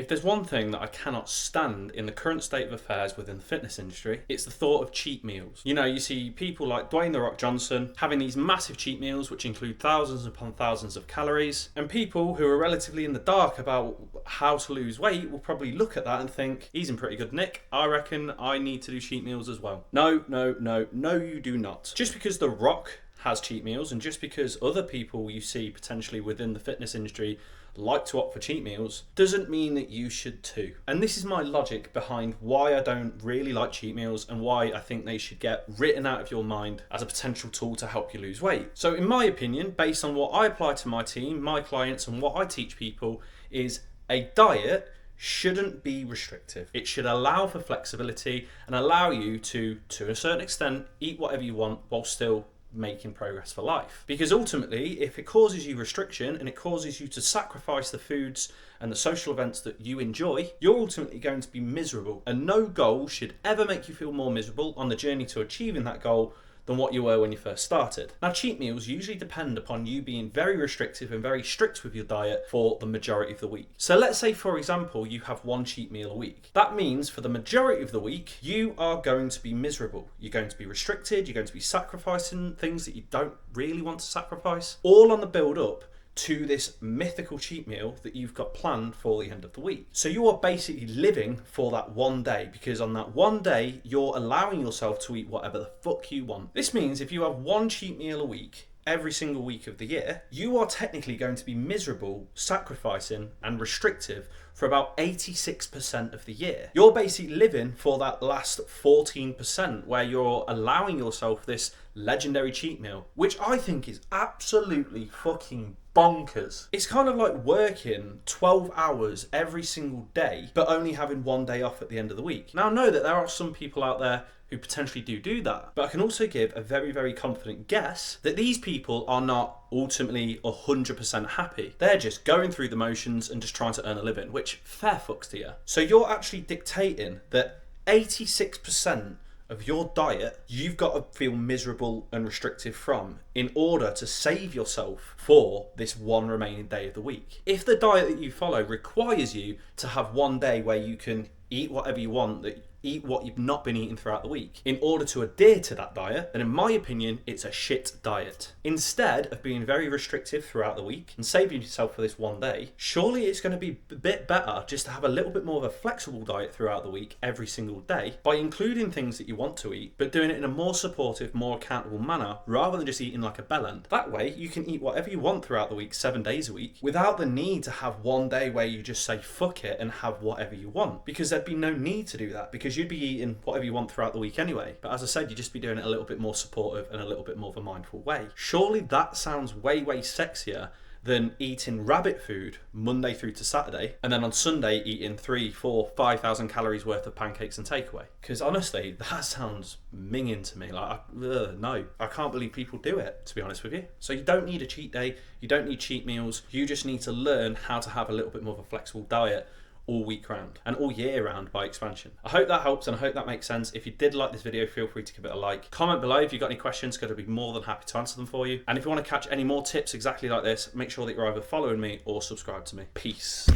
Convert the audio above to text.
If there's one thing that I cannot stand in the current state of affairs within the fitness industry, it's the thought of cheat meals. You know, you see people like Dwayne "The Rock" Johnson having these massive cheat meals which include thousands upon thousands of calories, and people who are relatively in the dark about how to lose weight will probably look at that and think, he's in pretty good nick, I reckon I need to do cheat meals as well. No, you do not. Just because The Rock has cheat meals, and just because other people you see potentially within the fitness industry like to opt for cheat meals, doesn't mean that you should too. And this is my logic behind why I don't really like cheat meals and why I think they should get written out of your mind as a potential tool to help you lose weight. So in my opinion, based on what I apply to my team, my clients, and what I teach people, is a diet shouldn't be restrictive. It should allow for flexibility and allow you to a certain extent, eat whatever you want while still making progress for life. Because ultimately, if it causes you restriction and it causes you to sacrifice the foods and the social events that you enjoy, you're ultimately going to be miserable. And no goal should ever make you feel more miserable on the journey to achieving that goal than what you were when you first started. Now, cheat meals usually depend upon you being very restrictive and very strict with your diet for the majority of the week. So let's say, for example, you have one cheat meal a week. That means for the majority of the week, you are going to be miserable. You're going to be restricted, you're going to be sacrificing things that you don't really want to sacrifice, all on the build up to this mythical cheat meal that you've got planned for the end of the week. So you are basically living for that one day, because on that one day, you're allowing yourself to eat whatever the fuck you want. This means if you have one cheat meal a week, every single week of the year, you are technically going to be miserable, sacrificing and restrictive for about 86% of the year. You're basically living for that last 14% where you're allowing yourself this legendary cheat meal, which I think is absolutely fucking bonkers. It's kind of like working 12 hours every single day, but only having one day off at the end of the week. Now, I know that there are some people out there who potentially do that, but I can also give a very, very confident guess that these people are not ultimately 100% happy. They're just going through the motions and just trying to earn a living, which fair fucks to you. So you're actually dictating that 86% of your diet you've got to feel miserable and restrictive from in order to save yourself for this one remaining day of the week. If the diet that you follow requires you to have one day where you can eat whatever you want, eat what you've not been eating throughout the week, in order to adhere to that diet, then in my opinion, it's a shit diet. Instead of being very restrictive throughout the week and saving yourself for this one day, surely it's going to be a bit better just to have a little bit more of a flexible diet throughout the week, every single day, by including things that you want to eat, but doing it in a more supportive, more accountable manner, rather than just eating like a bellend. That way, you can eat whatever you want throughout the week, 7 days a week, without the need to have one day where you just say fuck it and have whatever you want, because there'd be no need to do that, because you'd be eating whatever you want throughout the week anyway. But as I said, you'd just be doing it a little bit more supportive and a little bit more of a mindful way. Surely that sounds way sexier than eating rabbit food Monday through to Saturday and then on Sunday eating 3, 4, 5,000 calories worth of pancakes and takeaway. Because honestly, that sounds minging to me. Like, no, I can't believe people do it, to be honest with you. So you don't need a cheat day, you don't need cheat meals, you just need to learn how to have a little bit more of a flexible diet all week round and all year round by expansion. I hope that helps and I hope that makes sense. If you did like this video, feel free to give it a like. Comment below if you've got any questions, going to be more than happy to answer them for you. And if you want to catch any more tips exactly like this, make sure that you're either following me or subscribe to me. Peace.